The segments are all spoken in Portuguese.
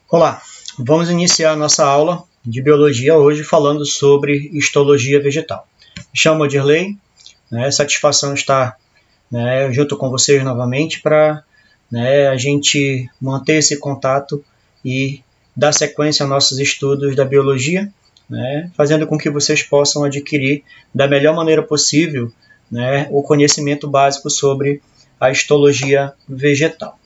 Olá, vamos iniciar a nossa aula de biologia hoje falando sobre histologia vegetal. Me chamo Odirley, satisfação estar junto com vocês novamente para a gente manter esse contato e dar sequência aos nossos estudos da biologia, fazendo com que vocês possam adquirir da melhor maneira possível o conhecimento básico sobre a histologia vegetal.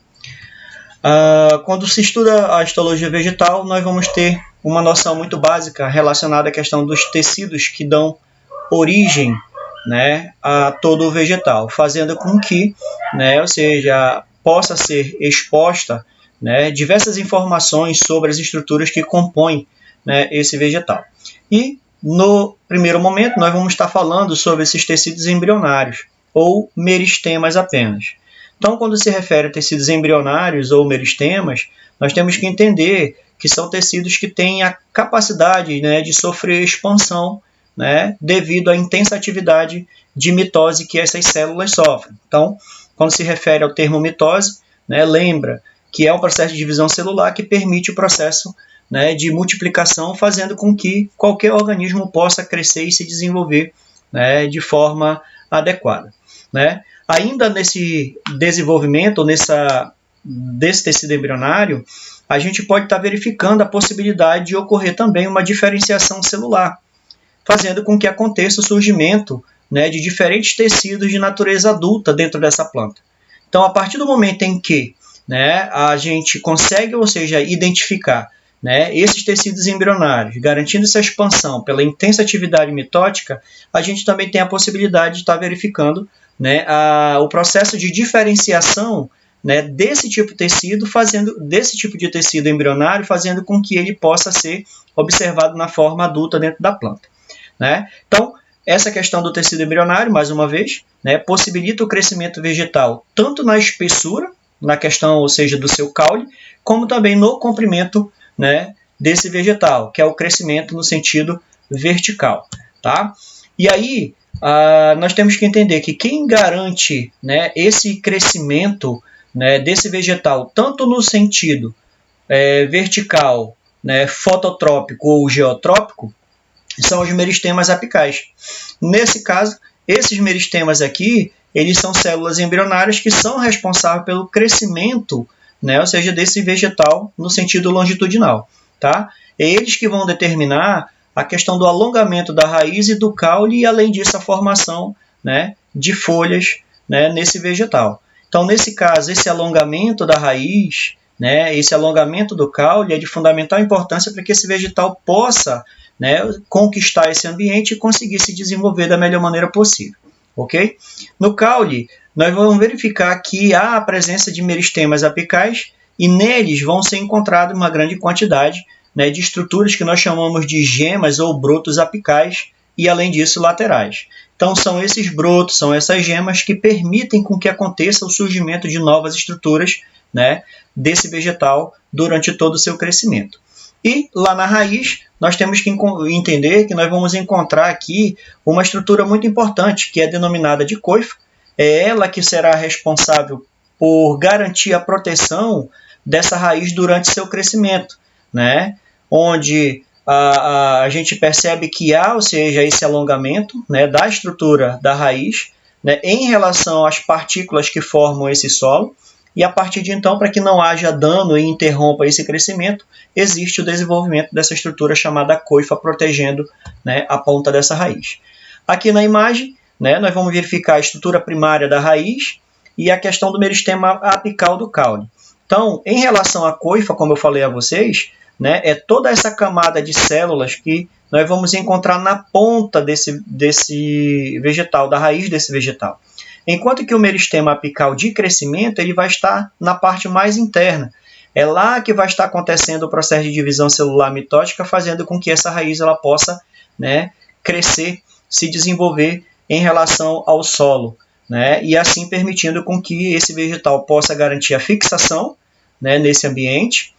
Quando se estuda a histologia vegetal, nós vamos ter uma noção muito básica relacionada à questão dos tecidos que dão origem a todo o vegetal, fazendo com que, ou seja, possa ser exposta diversas informações sobre as estruturas que compõem esse vegetal. E, no primeiro momento, nós vamos estar falando sobre esses tecidos embrionários, ou meristemas apenas. Então, quando se refere a tecidos embrionários ou meristemas, nós temos que entender que são tecidos que têm a capacidade de sofrer expansão devido à intensa atividade de mitose que essas células sofrem. Então, quando se refere ao termo mitose, lembra que é um processo de divisão celular que permite o processo de multiplicação, fazendo com que qualquer organismo possa crescer e se desenvolver de forma adequada. Ainda nesse desenvolvimento, desse tecido embrionário, a gente pode estar verificando a possibilidade de ocorrer também uma diferenciação celular, fazendo com que aconteça o surgimento de diferentes tecidos de natureza adulta dentro dessa planta. Então, a partir do momento em que a gente consegue, ou seja, identificar esses tecidos embrionários, garantindo essa expansão pela intensa atividade mitótica, a gente também tem a possibilidade de estar verificando o processo de diferenciação desse tipo de tecido, desse tipo de tecido embrionário, fazendo com que ele possa ser observado na forma adulta dentro da planta. Então, essa questão do tecido embrionário, mais uma vez, possibilita o crescimento vegetal tanto na espessura, na questão, ou seja, do seu caule, como também no comprimento desse vegetal, que é o crescimento no sentido vertical. Tá? E aí, nós temos que entender que quem garante esse crescimento desse vegetal, tanto no sentido vertical, fototrópico ou geotrópico, são os meristemas apicais. Nesse caso, esses meristemas aqui, eles são células embrionárias que são responsáveis pelo crescimento, ou seja, desse vegetal no sentido longitudinal. Tá? É eles que vão determinar a questão do alongamento da raiz e do caule e, além disso, a formação de folhas nesse vegetal. Então, nesse caso, esse alongamento da raiz, esse alongamento do caule é de fundamental importância para que esse vegetal possa conquistar esse ambiente e conseguir se desenvolver da melhor maneira possível. Okay? No caule, nós vamos verificar que há a presença de meristemas apicais e neles vão ser encontradas uma grande quantidade de estruturas que nós chamamos de gemas ou brotos apicais e, além disso, laterais. Então, são esses brotos, são essas gemas que permitem com que aconteça o surgimento de novas estruturas desse vegetal durante todo o seu crescimento. E, lá na raiz, nós temos que entender que nós vamos encontrar aqui uma estrutura muito importante, que é denominada de coifa. É ela que será responsável por garantir a proteção dessa raiz durante seu crescimento, onde a gente percebe que há, ou seja, esse alongamento da estrutura da raiz em relação às partículas que formam esse solo, e a partir de então, para que não haja dano e interrompa esse crescimento, existe o desenvolvimento dessa estrutura chamada coifa, protegendo a ponta dessa raiz. Aqui na imagem, nós vamos verificar a estrutura primária da raiz e a questão do meristema apical do caule. Então, em relação à coifa, como eu falei a vocês, é toda essa camada de células que nós vamos encontrar na ponta desse vegetal, da raiz desse vegetal. Enquanto que o meristema apical de crescimento ele vai estar na parte mais interna. É lá que vai estar acontecendo o processo de divisão celular mitótica, fazendo com que essa raiz ela possa crescer, se desenvolver em relação ao solo, e assim permitindo com que esse vegetal possa garantir a fixação nesse ambiente,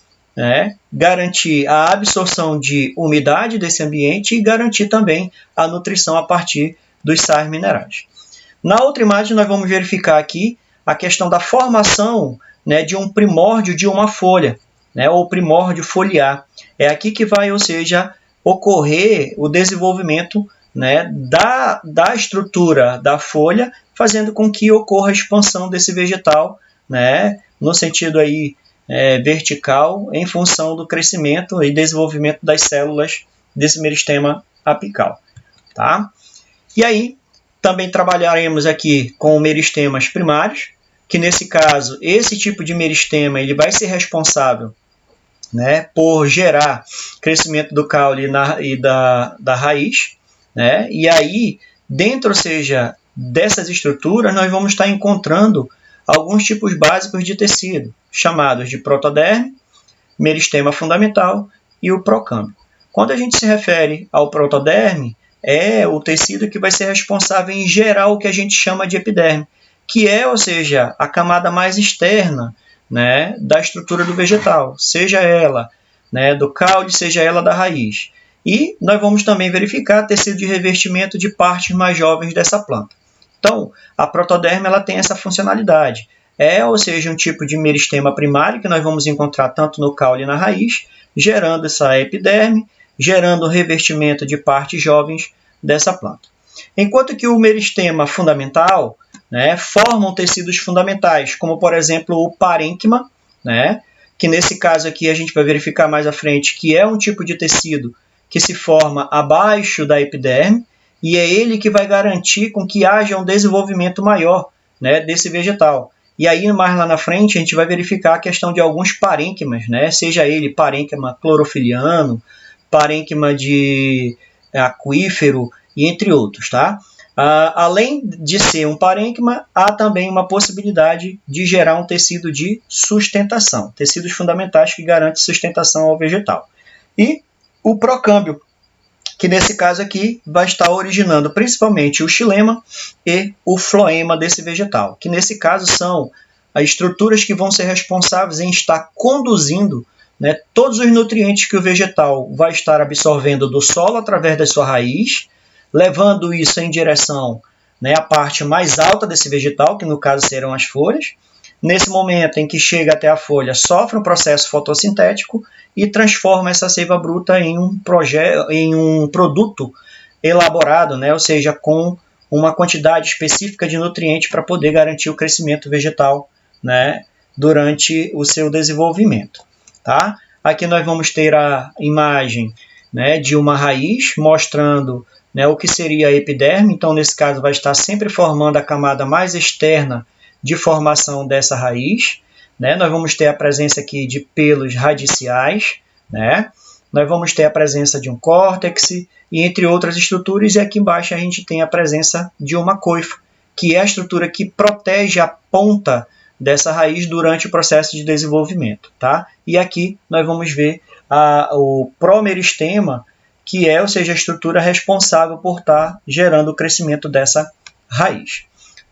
garantir a absorção de umidade desse ambiente e garantir também a nutrição a partir dos sais minerais. Na outra imagem, nós vamos verificar aqui a questão da formação de um primórdio de uma folha. né, ou primórdio foliar. É aqui que vai, ou seja, ocorrer o desenvolvimento, né, da estrutura da folha, fazendo com que ocorra a expansão desse vegetal, né, no sentido aí, vertical, em função do crescimento e desenvolvimento das células desse meristema apical. Tá? E aí, também trabalharemos aqui com meristemas primários, que nesse caso, esse tipo de meristema ele vai ser responsável, né, por gerar crescimento do caule e da raiz, né? E aí, dentro, ou seja, dessas estruturas, nós vamos estar encontrando alguns tipos básicos de tecido, chamados de protoderme, meristema fundamental e o procâmbio. Quando a gente se refere ao protoderme, é o tecido que vai ser responsável em gerar o que a gente chama de epiderme, que é, ou seja, a camada mais externa, né, da estrutura do vegetal, seja ela, né, do caule, seja ela da raiz. E nós vamos também verificar tecido de revestimento de partes mais jovens dessa planta. Então, a protoderme ela tem essa funcionalidade. Ou seja, um tipo de meristema primário que nós vamos encontrar tanto no caule e na raiz, gerando essa epiderme, gerando o revestimento de partes jovens dessa planta. Enquanto que o meristema fundamental, né, formam tecidos fundamentais, como por exemplo o parênquima, né, que nesse caso aqui a gente vai verificar mais à frente que é um tipo de tecido que se forma abaixo da epiderme, e é ele que vai garantir com que haja um desenvolvimento maior, né, desse vegetal. E aí, mais lá na frente, a gente vai verificar a questão de alguns parênquimas, né, seja ele parênquima clorofiliano, parênquima de aquífero, e entre outros, tá? Além de ser um parênquima, há também uma possibilidade de gerar um tecido de sustentação, tecidos fundamentais que garantem sustentação ao vegetal. E o procâmbio, que nesse caso aqui vai estar originando principalmente o xilema e o floema desse vegetal, que nesse caso são as estruturas que vão ser responsáveis em estar conduzindo, né, todos os nutrientes que o vegetal vai estar absorvendo do solo através da sua raiz, levando isso em direção, né, à parte mais alta desse vegetal, que no caso serão as folhas. Nesse momento em que chega até a folha, sofre um processo fotossintético e transforma essa seiva bruta em um produto elaborado, né, ou seja, com uma quantidade específica de nutrientes para poder garantir o crescimento vegetal, né, durante o seu desenvolvimento. Tá? Aqui nós vamos ter a imagem, né, de uma raiz mostrando, né, o que seria a epiderme. Então, nesse caso, vai estar sempre formando a camada mais externa de formação dessa raiz. Né? Nós vamos ter a presença aqui de pelos radiciais, né? Nós vamos ter a presença de um córtex e entre outras estruturas. E aqui embaixo a gente tem a presença de uma coifa, que é a estrutura que protege a ponta dessa raiz durante o processo de desenvolvimento. Tá? E aqui nós vamos ver o promeristema, que é, ou seja, a estrutura responsável por estar gerando o crescimento dessa raiz.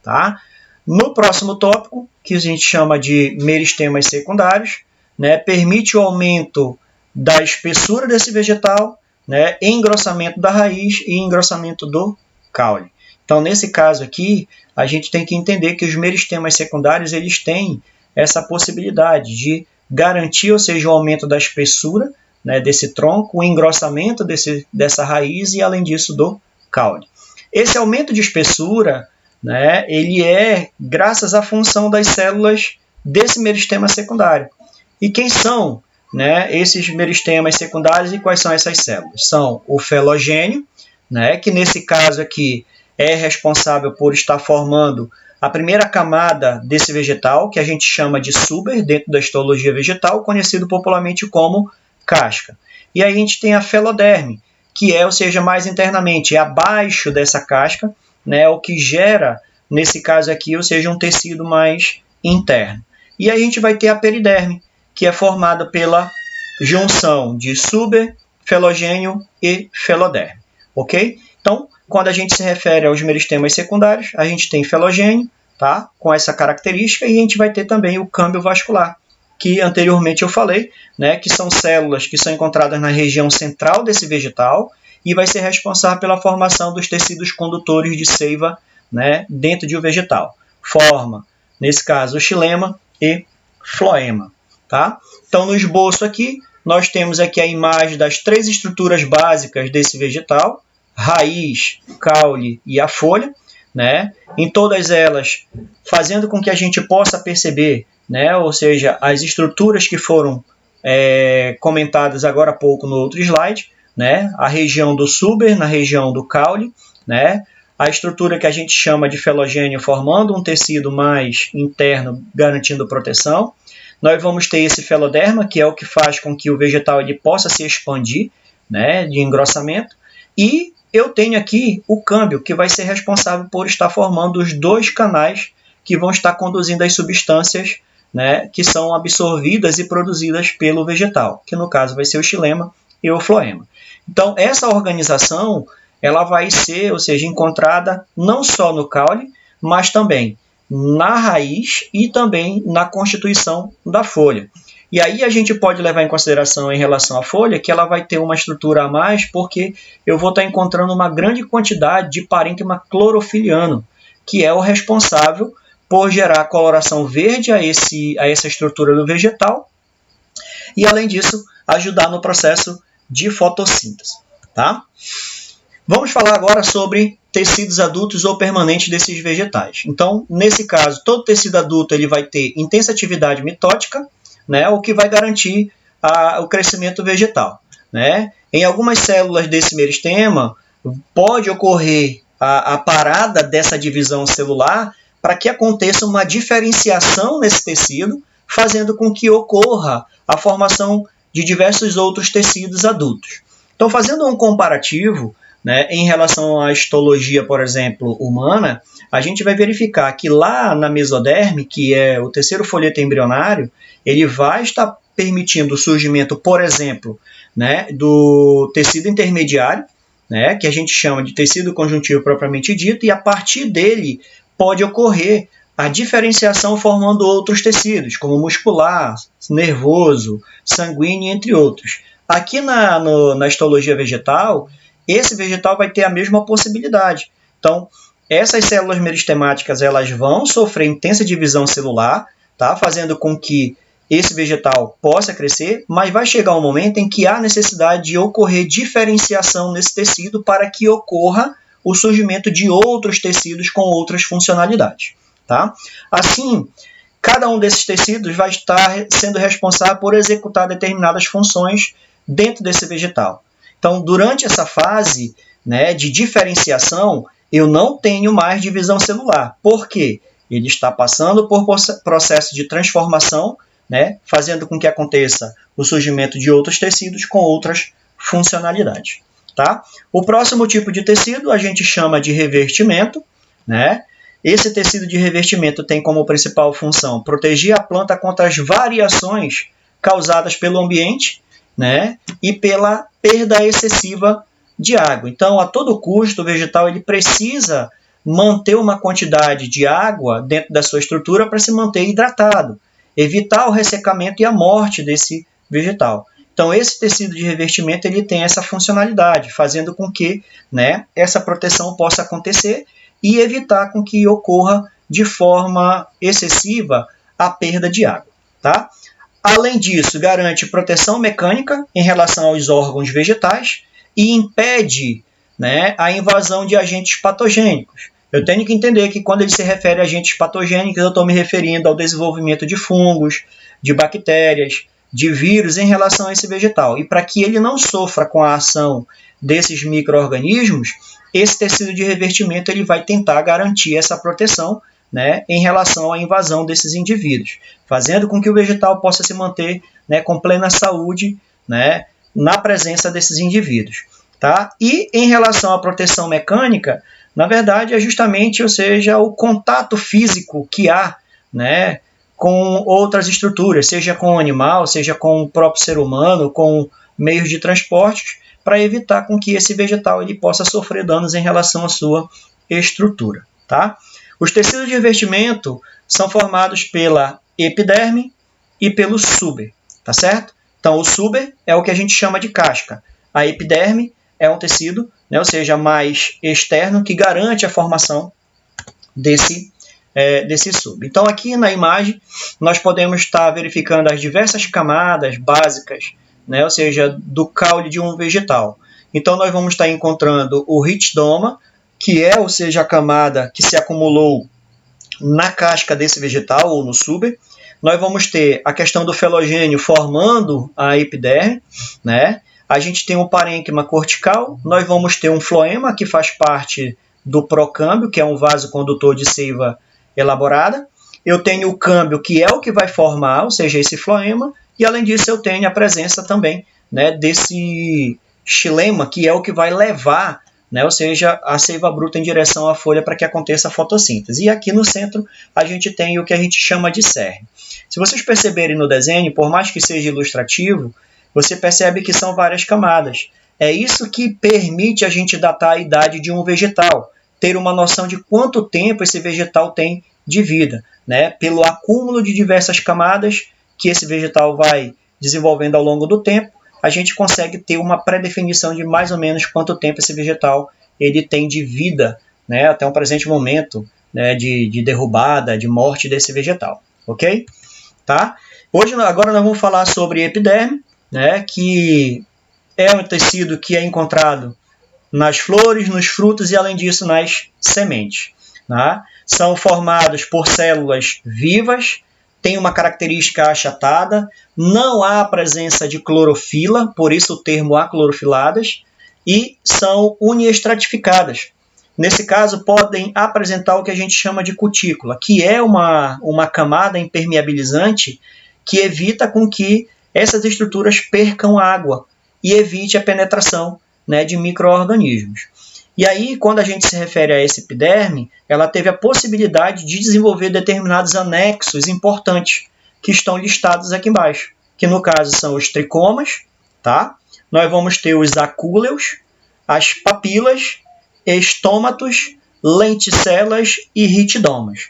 Tá? No próximo tópico, que a gente chama de meristemas secundários, né, permite o aumento da espessura desse vegetal, né, engrossamento da raiz e engrossamento do caule. Então, nesse caso aqui, a gente tem que entender que os meristemas secundários eles têm essa possibilidade de garantir, ou seja, o aumento da espessura, né, desse tronco, o engrossamento dessa raiz e, além disso, do caule. Esse aumento de espessura, né, ele é graças à função das células desse meristema secundário. E quem são, né, esses meristemas secundários e quais são essas células? São o felogênio, né, que nesse caso aqui é responsável por estar formando a primeira camada desse vegetal, que a gente chama de suber, dentro da histologia vegetal, conhecido popularmente como casca. E aí a gente tem a feloderme, que é, ou seja, mais internamente, é abaixo dessa casca, né, o que gera, nesse caso aqui, ou seja, um tecido mais interno. E aí a gente vai ter a periderme, que é formada pela junção de suber, felogênio e feloderme. Ok? Então, quando a gente se refere aos meristemas secundários, a gente tem felogênio, tá, com essa característica, e a gente vai ter também o câmbio vascular, que anteriormente eu falei, né, que são células que são encontradas na região central desse vegetal e vai ser responsável pela formação dos tecidos condutores de seiva, né, dentro de um vegetal. Forma, nesse caso, o xilema e floema. Tá? Então, no esboço aqui, nós temos aqui a imagem das 3 estruturas básicas desse vegetal: raiz, caule e a folha, né? Em todas elas, fazendo com que a gente possa perceber, né? Ou seja, as estruturas que foram comentadas agora há pouco no outro slide, né? A região do suber, na região do caule, né? A estrutura que a gente chama de felogênio, formando um tecido mais interno, garantindo proteção. Nós vamos ter esse feloderma, que é o que faz com que o vegetal ele possa se expandir, né, de engrossamento. E eu tenho aqui o câmbio, que vai ser responsável por estar formando os 2 canais que vão estar conduzindo as substâncias, né, que são absorvidas e produzidas pelo vegetal, que no caso vai ser o xilema e o floema. Então, essa organização ela vai ser, ou seja, encontrada não só no caule, mas também na raiz e também na constituição da folha. E aí a gente pode levar em consideração em relação à folha que ela vai ter uma estrutura a mais, porque eu vou estar encontrando uma grande quantidade de parênquima clorofiliano, que é o responsável por gerar coloração verde a essa estrutura do vegetal e, além disso, ajudar no processo de fotossíntese. Tá? Vamos falar agora sobre tecidos adultos ou permanentes desses vegetais. Então, nesse caso, todo tecido adulto ele vai ter intensa atividade mitótica, né, o que vai garantir o crescimento vegetal. Né? Em algumas células desse meristema, pode ocorrer a parada dessa divisão celular para que aconteça uma diferenciação nesse tecido, fazendo com que ocorra a formação de diversos outros tecidos adultos. Então, fazendo um comparativo, né, em relação à histologia, por exemplo, humana, a gente vai verificar que lá na mesoderme, que é o terceiro folheto embrionário, ele vai estar permitindo o surgimento, por exemplo, né, do tecido intermediário, né, que a gente chama de tecido conjuntivo propriamente dito, e a partir dele pode ocorrer a diferenciação formando outros tecidos, como muscular, nervoso, sanguíneo, entre outros. Aqui na histologia vegetal, esse vegetal vai ter a mesma possibilidade. Então, essas células meristemáticas elas vão sofrer intensa divisão celular, tá? Fazendo com que esse vegetal possa crescer, mas vai chegar um momento em que há necessidade de ocorrer diferenciação nesse tecido para que ocorra o surgimento de outros tecidos com outras funcionalidades. Tá? Assim, cada um desses tecidos vai estar sendo responsável por executar determinadas funções dentro desse vegetal. Então, durante essa fase, né, de diferenciação, eu não tenho mais divisão celular. Por quê? Ele está passando por processo de transformação, né, fazendo com que aconteça o surgimento de outros tecidos com outras funcionalidades. Tá? O próximo tipo de tecido a gente chama de revertimento. Né? Esse tecido de revertimento tem como principal função proteger a planta contra as variações causadas pelo ambiente, né, e pela perda excessiva de água. Então, a todo custo, o vegetal ele precisa manter uma quantidade de água dentro da sua estrutura para se manter hidratado, evitar o ressecamento e a morte desse vegetal. Então, esse tecido de revertimento ele tem essa funcionalidade, fazendo com que, né, essa proteção possa acontecer e evitar com que ocorra de forma excessiva a perda de água. Tá? Além disso, garante proteção mecânica em relação aos órgãos vegetais e impede, né, a invasão de agentes patogênicos. Eu tenho que entender que quando ele se refere a agentes patogênicos, eu estou me referindo ao desenvolvimento de fungos, de bactérias, de vírus em relação a esse vegetal. E para que ele não sofra com a ação desses micro-organismos, esse tecido de revertimento ele vai tentar garantir essa proteção, né, em relação à invasão desses indivíduos, fazendo com que o vegetal possa se manter, né, com plena saúde, né, na presença desses indivíduos. Tá? E em relação à proteção mecânica, na verdade é justamente, ou seja, o contato físico que há, né, com outras estruturas, seja com o animal, seja com o próprio ser humano, com meios de transporte, para evitar com que esse vegetal ele possa sofrer danos em relação à sua estrutura. Tá? Os tecidos de revestimento são formados pela epiderme e pelo suber, tá certo? Então, o suber é o que a gente chama de casca. A epiderme é um tecido, né, ou seja, mais externo, que garante a formação desse desse sub. Então aqui na imagem nós podemos estar verificando as diversas camadas básicas, né, ou seja, do caule de um vegetal. Então nós vamos estar encontrando o ritidoma, que é, ou seja, a camada que se acumulou na casca desse vegetal ou no suber. Nós vamos ter a questão do felogênio formando a epiderme, né? A gente tem um parênquima cortical, nós vamos ter um floema, que faz parte do procâmbio, que é um vaso condutor de seiva elaborada. Eu tenho o câmbio, que é o que vai formar, ou seja, esse floema, e além disso eu tenho a presença também, né, desse xilema, que é o que vai levar, né, ou seja, a seiva bruta em direção à folha para que aconteça a fotossíntese. E aqui no centro a gente tem o que a gente chama de cerne. Se vocês perceberem no desenho, por mais que seja ilustrativo, você percebe que são várias camadas. É isso que permite a gente datar a idade de um vegetal, ter uma noção de quanto tempo esse vegetal tem de vida, né? Pelo acúmulo de diversas camadas que esse vegetal vai desenvolvendo ao longo do tempo, a gente consegue ter uma pré-definição de mais ou menos quanto tempo esse vegetal ele tem de vida, né? Até um presente momento, né, de derrubada, de morte desse vegetal, ok? Tá? Agora nós vamos falar sobre epiderme, né, que é um tecido que é encontrado nas flores, nos frutos e, além disso, nas sementes. Tá? São formados por células vivas, tem uma característica achatada, não há presença de clorofila, por isso o termo aclorofiladas, e são uniestratificadas. Nesse caso, podem apresentar o que a gente chama de cutícula, que é uma camada impermeabilizante que evita com que essas estruturas percam água e evite a penetração, né, de micro-organismos. E aí, quando a gente se refere a essa epiderme, ela teve a possibilidade de desenvolver determinados anexos importantes, que estão listados aqui embaixo, que no caso são os tricomas, tá? Nós vamos ter os acúleos, as papilas, estômatos, lenticelas e ritidomas.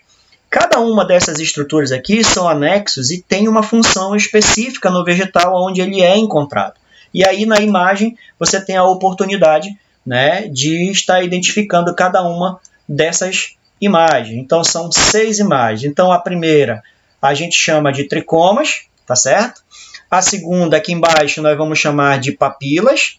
Cada uma dessas estruturas aqui são anexos e tem uma função específica no vegetal onde ele é encontrado. E aí na imagem você tem a oportunidade, né, de estar identificando cada uma dessas imagens. Então são 6 imagens. Então a primeira a gente chama de tricomas, tá certo? A segunda aqui embaixo nós vamos chamar de papilas.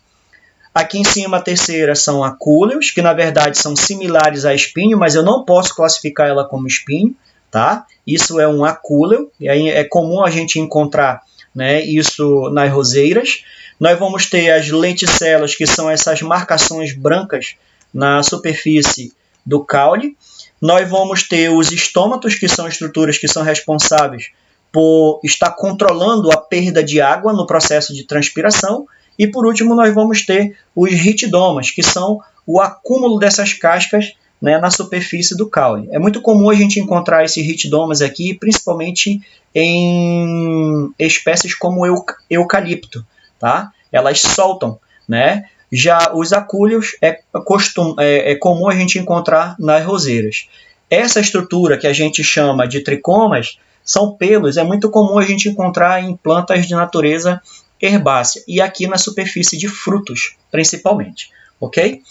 Aqui em cima a terceira são acúleos, que na verdade são similares a espinho, mas eu não posso classificar ela como espinho, tá? Isso é um acúleo, e aí é comum a gente encontrar, né, isso nas roseiras. Nós vamos ter as lenticelas, que são essas marcações brancas na superfície do caule. Nós vamos ter os estômatos, que são estruturas que são responsáveis por estar controlando a perda de água no processo de transpiração. E por último, nós vamos ter os ritidomas, que são o acúmulo dessas cascas, né, na superfície do caule. É muito comum a gente encontrar esses ritidomas aqui, principalmente em espécies como o eucalipto. Tá? Elas soltam, né? Já os acúleos é comum a gente encontrar nas roseiras. Essa estrutura que a gente chama de tricomas são pelos, é muito comum a gente encontrar em plantas de natureza herbácea e aqui na superfície de frutos, principalmente, ok?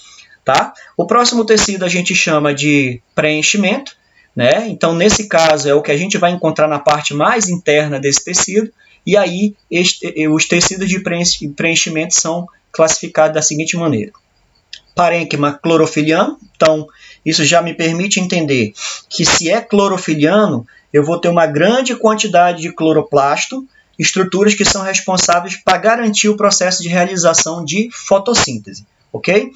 Tá? O próximo tecido a gente chama de preenchimento, né? Então, nesse caso, é o que a gente vai encontrar na parte mais interna desse tecido, e aí os tecidos de preenchimento são classificados da seguinte maneira. Parênquima clorofiliano, então isso já me permite entender que se é clorofiliano, eu vou ter uma grande quantidade de cloroplasto, estruturas que são responsáveis para garantir o processo de realização de fotossíntese, ok?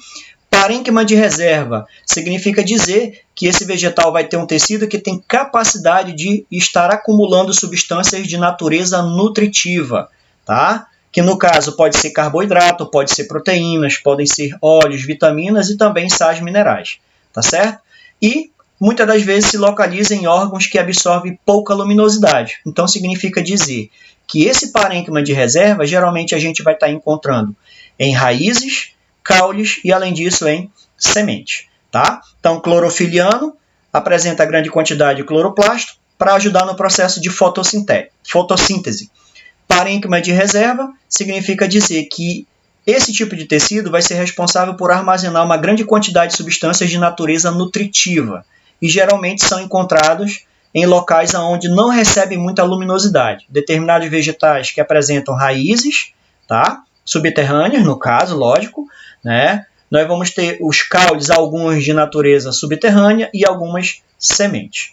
Parênquima de reserva significa dizer que esse vegetal vai ter um tecido que tem capacidade de estar acumulando substâncias de natureza nutritiva, tá? Que no caso pode ser carboidrato, pode ser proteínas, podem ser óleos, vitaminas e também sais minerais, tá certo? E muitas das vezes se localiza em órgãos que absorvem pouca luminosidade. Então significa dizer que esse parênquima de reserva geralmente a gente vai estar encontrando em raízes, caules e, além disso, em semente. Tá? Então, clorofiliano apresenta grande quantidade de cloroplasto para ajudar no processo de fotossíntese. Parênquima de reserva significa dizer que esse tipo de tecido vai ser responsável por armazenar uma grande quantidade de substâncias de natureza nutritiva. e geralmente são encontrados em locais onde não recebem muita luminosidade. Determinados vegetais que apresentam raízes, tá? Subterrâneas, no caso, lógico, né? Nós vamos ter os caules, alguns de natureza subterrânea e algumas sementes.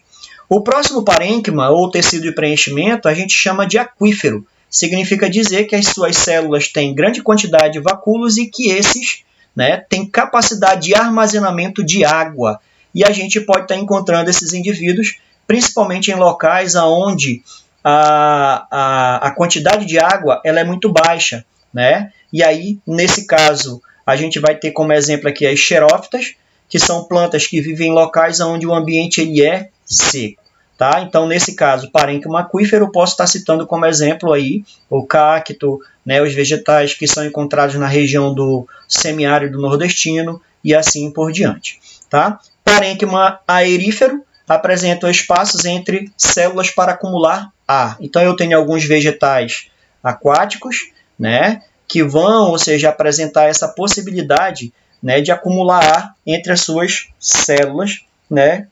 O próximo parênquima, ou tecido de preenchimento, a gente chama de aquífero. Significa dizer que as suas células têm grande quantidade de vacúolos e que esses, né, têm capacidade de armazenamento de água. E a gente pode estar encontrando esses indivíduos principalmente em locais onde a quantidade de água ela é muito baixa, né? E aí, nesse caso, a gente vai ter como exemplo aqui as xerófitas, que são plantas que vivem em locais onde o ambiente ele é seco. Tá? Então, nesse caso, parênquima aquífero, posso estar citando como exemplo aí o cacto, né, os vegetais que são encontrados na região do semiárido nordestino e assim por diante. Tá? Parênquima aerífero apresentam espaços entre células para acumular ar. Então, eu tenho alguns vegetais aquáticos, né, que vão, ou seja, apresentar essa possibilidade, né, de acumular ar entre as suas células, né,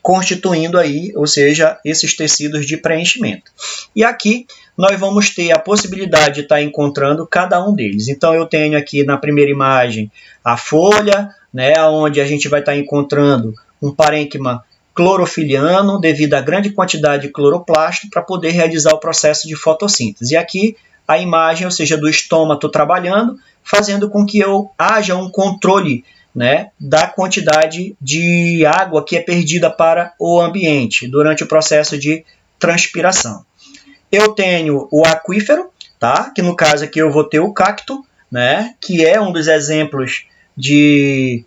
constituindo aí, ou seja, esses tecidos de preenchimento. E aqui nós vamos ter a possibilidade de estar encontrando cada um deles. Então, eu tenho aqui na primeira imagem a folha, né, onde a gente vai estar encontrando um parênquima clorofiliano devido à grande quantidade de cloroplasto para poder realizar o processo de fotossíntese. E aqui a imagem, ou seja, do estômato trabalhando, fazendo com que haja um controle, né, da quantidade de água que é perdida para o ambiente durante o processo de transpiração. Eu tenho o aquífero, tá? Que no caso aqui eu vou ter o cacto, né, que é um dos exemplos de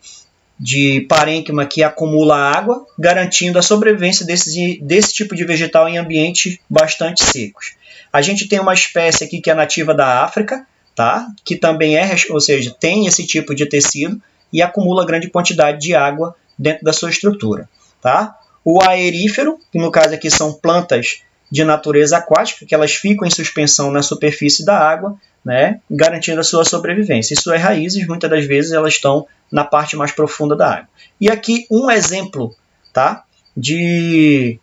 parênquima que acumula água, garantindo a sobrevivência desse tipo de vegetal em ambientes bastante secos. A gente tem uma espécie aqui que é nativa da África, tá? Que também ou seja, tem esse tipo de tecido e acumula grande quantidade de água dentro da sua estrutura. Tá? O aerífero, que no caso aqui são plantas de natureza aquática, que elas ficam em suspensão na superfície da água, né, garantindo a sua sobrevivência. E suas raízes, muitas das vezes, elas estão na parte mais profunda da água. E aqui um exemplo, tá, de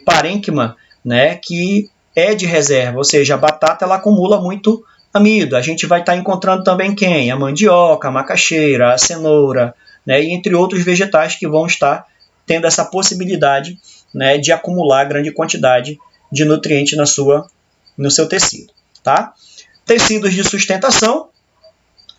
parênquima, né, que é de reserva, ou seja, a batata ela acumula muito amido. A gente vai estar encontrando também quem? A mandioca, a macaxeira, a cenoura, né, e entre outros vegetais que vão estar tendo essa possibilidade, né, de acumular grande quantidade de nutrientes no seu tecido. Tá? Tecidos de sustentação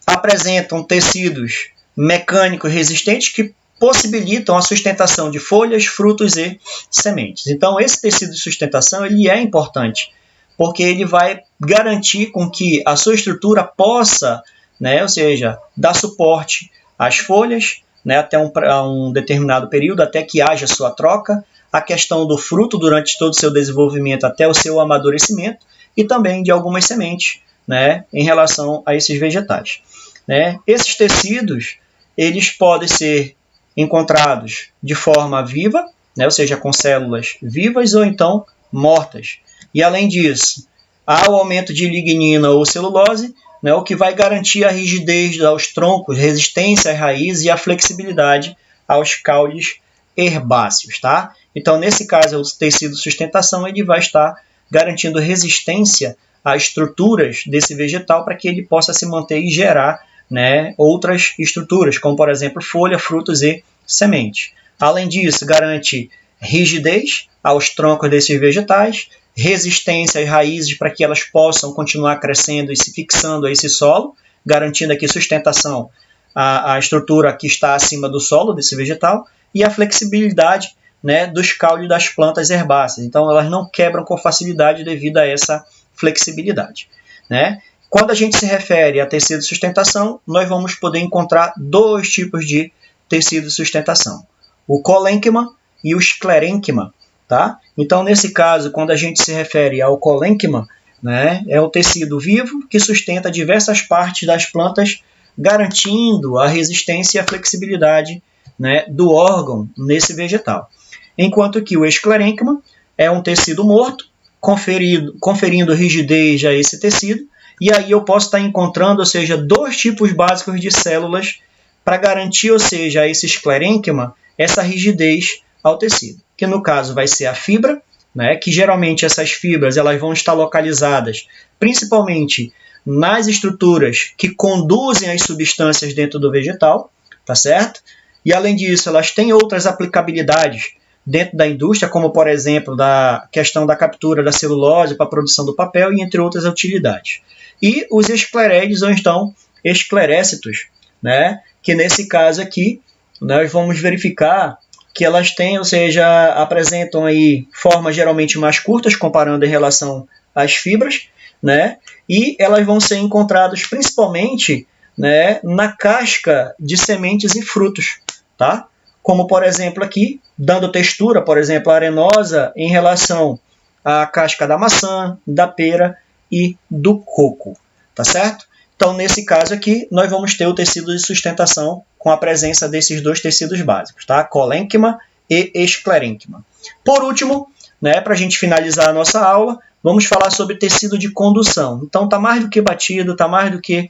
apresentam tecidos mecânicos resistentes que possibilitam a sustentação de folhas, frutos e sementes. Então, esse tecido de sustentação ele é importante, porque ele vai garantir com que a sua estrutura possa, né, ou seja, dar suporte às folhas, né, até um determinado período, até que haja sua troca, a questão do fruto durante todo o seu desenvolvimento até o seu amadurecimento, e também de algumas sementes, né, em relação a esses vegetais. Né? Esses tecidos eles podem ser encontrados de forma viva, né, ou seja, com células vivas ou então mortas. E além disso, há o aumento de lignina ou celulose, né, o que vai garantir a rigidez aos troncos, resistência às raízes e a flexibilidade aos caules herbáceos. Tá? Então, nesse caso, o tecido de sustentação ele vai estar garantindo resistência às estruturas desse vegetal para que ele possa se manter e gerar, né, outras estruturas, como, por exemplo, folha, frutos e sementes. Além disso, garante rigidez aos troncos desses vegetais, resistência às raízes para que elas possam continuar crescendo e se fixando a esse solo, garantindo aqui sustentação à estrutura que está acima do solo desse vegetal, e a flexibilidade, né, dos caules das plantas herbáceas. Então, elas não quebram com facilidade devido a essa flexibilidade. Né? Quando a gente se refere a tecido de sustentação, nós vamos poder encontrar dois tipos de tecido de sustentação. O colênquima e o esclerênquima. Tá? Então, nesse caso, quando a gente se refere ao colênquima, né, é o tecido vivo que sustenta diversas partes das plantas, garantindo a resistência e a flexibilidade, né, do órgão nesse vegetal. Enquanto que o esclerênquima é um tecido morto, conferindo rigidez a esse tecido, e aí eu posso estar encontrando, ou seja, dois tipos básicos de células para garantir, ou seja, a esse esclerênquima essa rigidez ao tecido, que no caso vai ser a fibra, né, que geralmente essas fibras elas vão estar localizadas principalmente nas estruturas que conduzem as substâncias dentro do vegetal, tá certo? E além disso, elas têm outras aplicabilidades dentro da indústria, como por exemplo, da questão da captura da celulose para a produção do papel e entre outras utilidades. E os escleréides ou então esclerécitos, né, que nesse caso aqui nós vamos verificar que elas têm, ou seja, apresentam aí formas geralmente mais curtas, comparando em relação às fibras, né? E elas vão ser encontradas principalmente, né, na casca de sementes e frutos, tá? Como, por exemplo, aqui, dando textura, por exemplo, arenosa em relação à casca da maçã, da pera e do coco, tá certo? Então, nesse caso aqui, nós vamos ter o tecido de sustentação com a presença desses dois tecidos básicos, tá? Colênquima e esclerênquima. Por último, né, para a gente finalizar a nossa aula, vamos falar sobre tecido de condução. Então, está mais do que batido, está mais do que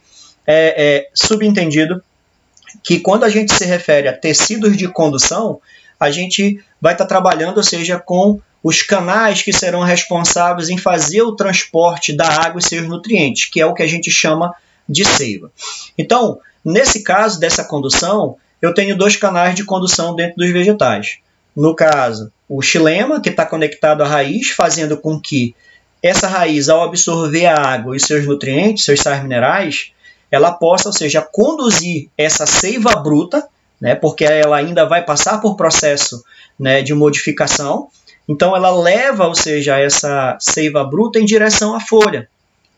subentendido que quando a gente se refere a tecidos de condução, a gente vai estar trabalhando, ou seja, com os canais que serão responsáveis em fazer o transporte da água e seus nutrientes, que é o que a gente chama de seiva. Então, nesse caso dessa condução, eu tenho dois canais de condução dentro dos vegetais. No caso, o xilema, que está conectado à raiz, fazendo com que essa raiz, ao absorver a água e seus nutrientes, seus sais minerais, ela possa, ou seja, conduzir essa seiva bruta, né, porque ela ainda vai passar por processo, né, de modificação. Então, ela leva, ou seja, essa seiva bruta em direção à folha,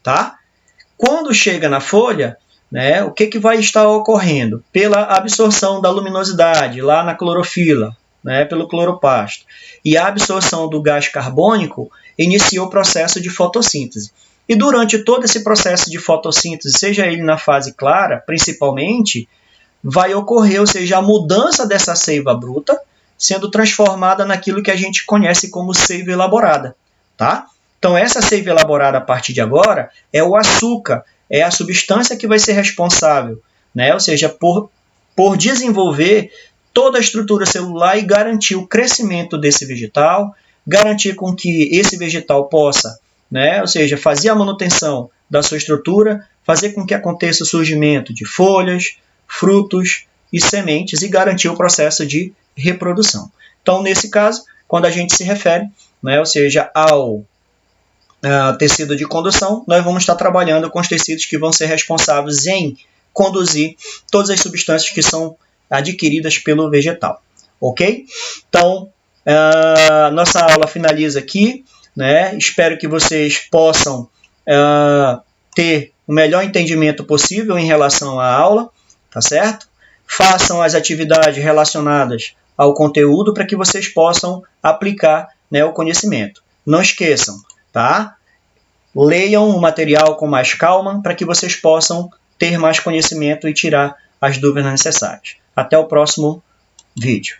tá? Quando chega na folha, né, o que vai estar ocorrendo? Pela absorção da luminosidade lá na clorofila, né, pelo cloroplasto, e a absorção do gás carbônico, inicia o processo de fotossíntese. E durante todo esse processo de fotossíntese, seja ele na fase clara, principalmente, vai ocorrer, ou seja, a mudança dessa seiva bruta, sendo transformada naquilo que a gente conhece como seiva elaborada, tá? Então, essa seiva elaborada a partir de agora é o açúcar, é a substância que vai ser responsável, né? Ou seja, por desenvolver toda a estrutura celular e garantir o crescimento desse vegetal, garantir com que esse vegetal possa, né, ou seja, fazer a manutenção da sua estrutura, fazer com que aconteça o surgimento de folhas, frutos e sementes e garantir o processo de reprodução. Então, nesse caso, quando a gente se refere, né, ou seja, ao tecido de condução, nós vamos estar trabalhando com os tecidos que vão ser responsáveis em conduzir todas as substâncias que são adquiridas pelo vegetal. Ok? Então, nossa aula finaliza aqui, né? Espero que vocês possam ter o melhor entendimento possível em relação à aula, tá certo? Façam as atividades relacionadas ao conteúdo para que vocês possam aplicar, né, o conhecimento. Não esqueçam, tá? Leiam o material com mais calma para que vocês possam ter mais conhecimento e tirar as dúvidas necessárias. Até o próximo vídeo.